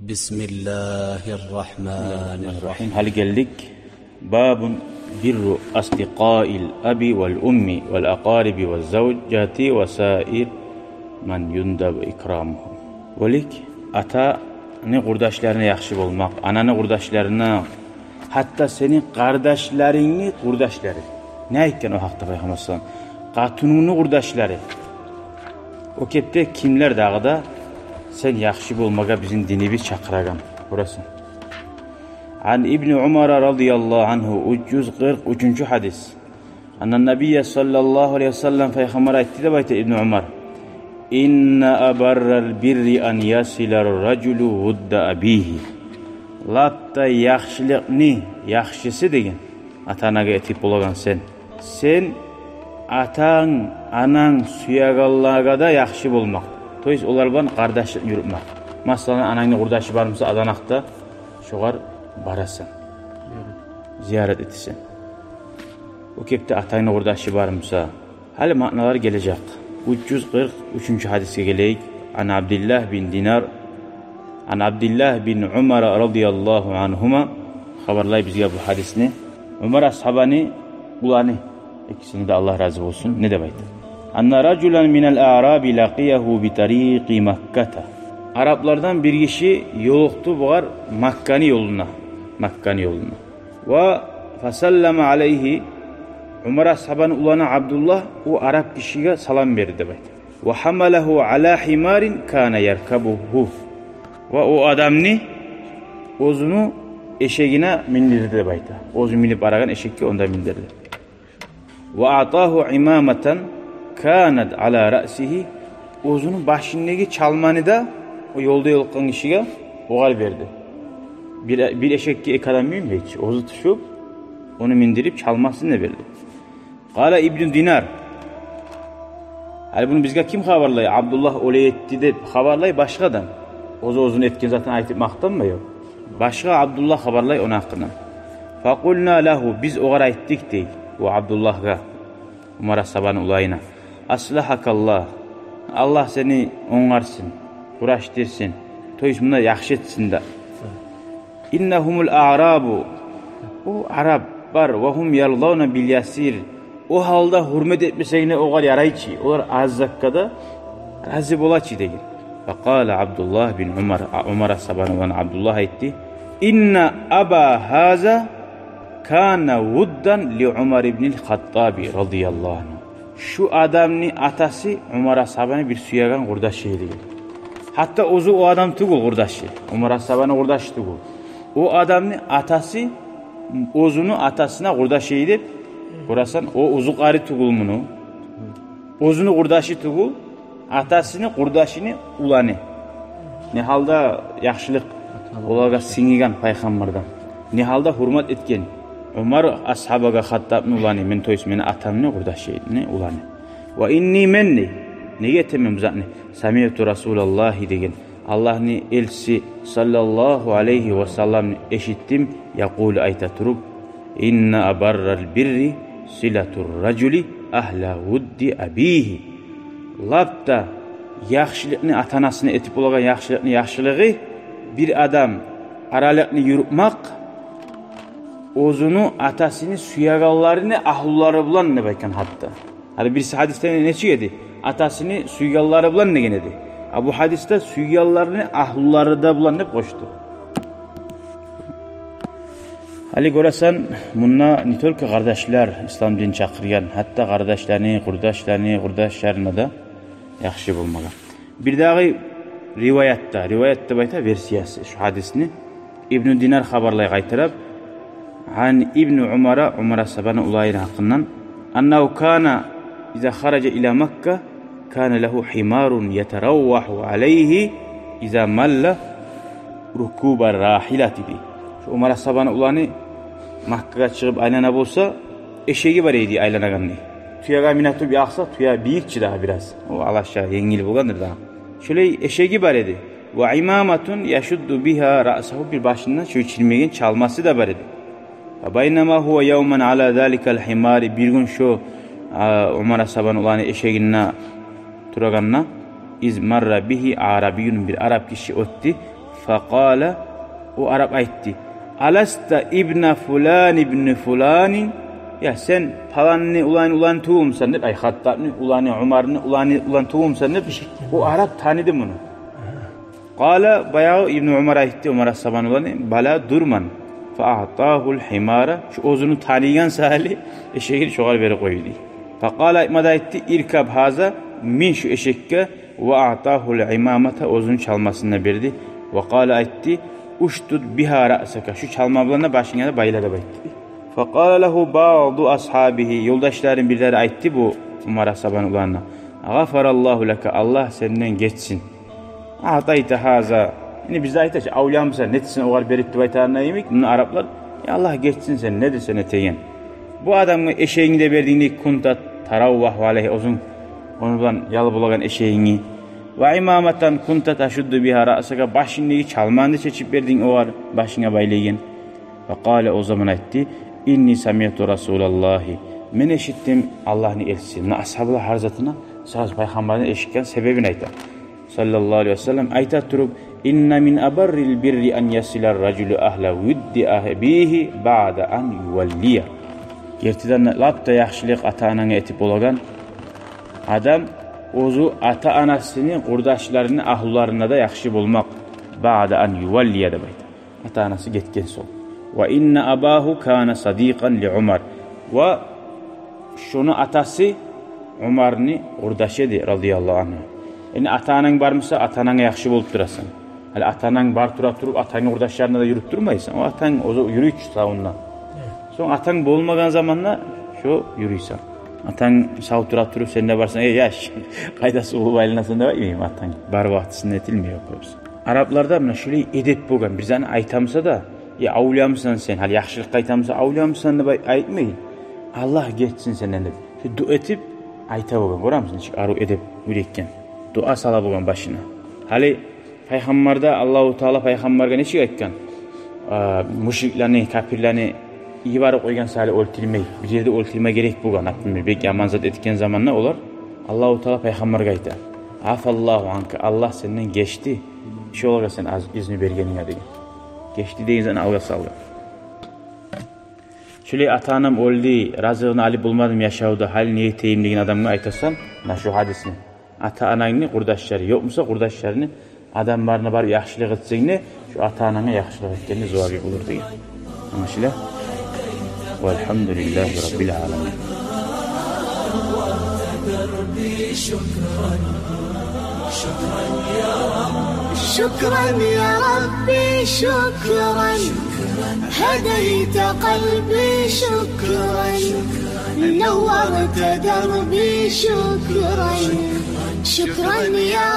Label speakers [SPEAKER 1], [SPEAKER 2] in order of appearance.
[SPEAKER 1] Bismillahirrahmanirrahim. Hal geldik. Babun birru asdiqail abi vel ummi vel aqaribi vel zavcati ve sair man yundab ikramuhum. Bolik atani qurdaşlarına yaxshi bolmaq, anani qurdaşlarına, hatta senin qardaşlaringni qurdaşlari. Ne aytgan o haqda Peygamber sallam? Qatununi qurdaşlari. O kepte kimler dağıda sen yaxshi bolmaga bizim dinimiz çaqıragan. Burası. An İbn Umar radıyallahu anhu 343. hadis. Anna Nabiyye sallallahu aleyhi ve sellem Peygamber aytti de bayta İbn Umar. İnne abarral birri an yasilar raculu vudda abihi. Latta yaxshilikni yaxshisi degan. Atanaga etip bolagan sen. Sen atang, anang suyagallaga da yaxshi bolmaq. To есть олар bilan qardaşlık yürütmek. Masalan anangni qurdaşı barmasa Adanaqda şoğar barasan. Ziyaret etsen. O kepte atangni qurdaşı barmasa hali ma'nolar gelecek. 343. hadisga geleyik. An Abdullah bin Dinar An Abdullah bin Umar radıyallahu anhuma xabarlay bizga bu hadisni. Umar ashabani ularni ikisini de Allah razı olsun. Ne demek? Anna raculan minel a'rabi laqiyahu bi tariqi Makkah. Araplardan bir kişi yoluqtu buğar Makkani yoluna. Ve fasallama aleyhi Umar ashabani ulana Abdullah o Arap kişiye salam verdi bayt. Ve hamalahu ala himarin kana yerkabuhu. Ve o adamni ozunu eşeğine mindirdi bayt. Ozu minip aragan eşekki onda mindirdi. Ve atahu imamatan kanat ala ra'sihi. Ozunun başındaki çalmanı da o yolda yolkan kişiye oğal verdi. Bir eşekki ek adam mıyım hiç? Ozu tuşup onu mindirip çalmasını da verdi. Kala İbn Dinar. Hali bunu bizge kim haberlay? Abdullah olay etti de haberlay başka adam. Ozun etken zaten ayetip maqtanma yok. Başka Abdullah haberlay ona hakkında. Fakulna lahu biz oğara ettik değil. O Abdullah'a Umar ashabanın olayına. Aslahakallah. Allah seni ongarsın, kuraştırsın. Toyusmunda yaxşı etsin de. İnnehumul a'rabu. O Arap var ve hum yallavna bil yasir. O halda hürmet etmeseyine oğar yarayçı. Olar az zakkada razı bolaçı değil. Faqala Abdullah bin Umar ashabanın Abdullah etti. İnne aba haza kana vuddan li Umar ibn'il Hattabi radıyallahu anh. Şu adamni atası Umar ashabani bir suyagan qurdaşıydı. Hatta ozu o adam tugul qurdaşı. Umar ashabani qurdaşı tugul. O adamni atası ozunu atasına qurdaşıydı. Burasan o ozu qari tugul bunu. Ozunu qurdaşı tugul, atasını qurdaşını ulanı. Ne halda yaxşılık olarga singigan paygambardan. Ne halda hurmat etken. Umar ashabaga Hattabni ulanı, men toys meni atamni qurdaşıydı ulanı. Ve inni menni nege temem zatni sami'tu Rasulullah degen Allah'ni elsi sallallahu aleyhi ve sellem eşittim yaqul ayta turup inna abarral birri silatur raculi ahla vuddi abihi. Labda yaxşılıkni atanasını etip olagan yaxşılığı bir adam aralıkni yürütmek ozunu atasını suyagallarını ahulları bulan ne baykan hatta. Hadi birisi hadiste ne çiğedi? Atasını suygalları bulan ne genedi? Bu hadiste suygallarını ahulları da bulan ne koştu? Hali göresen bununla nitolki kardeşler İslam din çakırgan. Hatta kardeşlerini, kurdaşlarına da yaxşı bulmalı. Bir daha rivayette bayta versiyası şu hadisini İbn Dinar haberlay qaytarab An İbn Umar ashabani ulayın hakkından annahu kana iza kharaja ila Makkah kana lahu himarun yatarawwahu alayhi iza malla rukuba rahilatihi. Şu Umar ashabani ulanı Makka'ga çıkıp aylana bolsa eşeği var idi aylanagandı. Tuyaga minatup yaqsa tuya biyikçi daha biraz. O alaşağı yengil bolgandır daha. Şöyle eşeği var idi. Ve imamatun yashuddu biha ra'sahu bir başından şu çilmegen çalması da var idi. Baynama huwa yawman ala zalikal himari bir gün şu Umar ashaban ulanı eşeğinna turaganna iz marra bihi arabiyun bir Arap kişi ötti Fakale, o Arap aytti. Alasta ibne fulan ibni fulanin. Ya sen falanını ulan tuğumsan ne? Ay Hattab'ni ulanı Umar'ni ulan tuğumsan ne? O Arap tanıdı bunu. Kale bayağı İbn Umar aytti Umar'a saban ulanı. Bala durman. Fa'atahul himara. Şu ozunu tanıyan sahili eşeğini çoğal veri koydu. Fakale imada etti. İrkab haza min şu eşekke ve a'tahul imamata ozunu çalmasına verdi. Ve kale etti. Uştud biha ra'saka. Şu çalmablarına başına da bayla da baytti. Fakale lehu ba'du ashabihi. Yoldaşların birileri aytti bu Umar'a saban ulanına. Gafarallahu leke. Allah senden geçsin. Atayta haza. Yani biz de aytaş avlayamsa netsin o var beritti baytarına yemek. Bunu Araplar ya Allah geçsin sen ne desen eteyen. Bu adamı eşeğini de verdiğini kunta taravvah aleyhi uzun ondan yalı bulagan eşeğini ve imamatan kunta taşuddu biha ra'saka başını çalmandı çeçip verdin o var başına baylayan. Ve kâle o zaman etti inni samiyatu rasulallahi men eşittim Allah'ın elçisi na ashabı harzatına sağız peygamberin eşitken sebebini aytar. Sallallahu aleyhi ve sellem aytat durup inna min abarril birri an yasilar raculu ahla vuddi ahbihi ba'da an yuvalliya. Gertiden lapta yaxşılık ata-anana etip olagan adam ozu ata-anasının kurdaşlarının ahullarına da yaxşı bulmak ba'da an yuvalliya da bayt. Ata-anası getken sol. Ve inna abahu kana sadiqan li Umar. Ve şunu atası Umar'ni kurdaşıydı radıyallahu anh. Yani ata-anan barmısa ata-anana yaxşı bolup durasan. Hali ata-anan bar turup atanın kurdaşlarına da yürüp durmaysan. O atan ozu yürüyüç savunna. Son atan bolmagan zamanla şu yürüysen. Atan sağ turup sen de varsan yaş. Kaydası ulu baylanasın da mıyım atan? Bar vaxtısında etilmiyor koyups. Araplarda mı şöyle edep bolgan. Bizden aytamsa da ya avlayamsan sen. Hali yaxşılık aytamsa avlayamsan da aytmayın. Allah geçsin senden de. Dua etip ayta bolgan. Görürsün hiç aru edep yürekken. Dua sala bolgan başına. Hali Peygamber'de Allahu Teala Peygamber'e ne şey aytkan? Müşriklerini, kafirlerini iyi var koygan sali öltilmey. Bir yerde öltilme gerek bolgan. Bek yaman zat etken zaman ne olur? Allahu Teala Peygamber'e aytar. Afallahu anka. Allah senden geçti. Şu olarak sen az izni bergenin ya degan. Geçti deyin alga salga. Şöyle ata-anam öldü, razığını alıp bulmadım yaşauda hal niyeteyim degan adamga aytasan, na şu hadisini. Ata-ananın kurdaşları yokmusa kurdaşlarını adamlarına bar yaxşılık etsengni, şu ata-anana yaxşılık etkenini zoğarga olur degan. Anlaşıla? Velhamdülillahi Rabbil alamin.
[SPEAKER 2] شكرا يا ربي شكرا هديت قلبي شكرا نورت دربي شكرا شكرا يا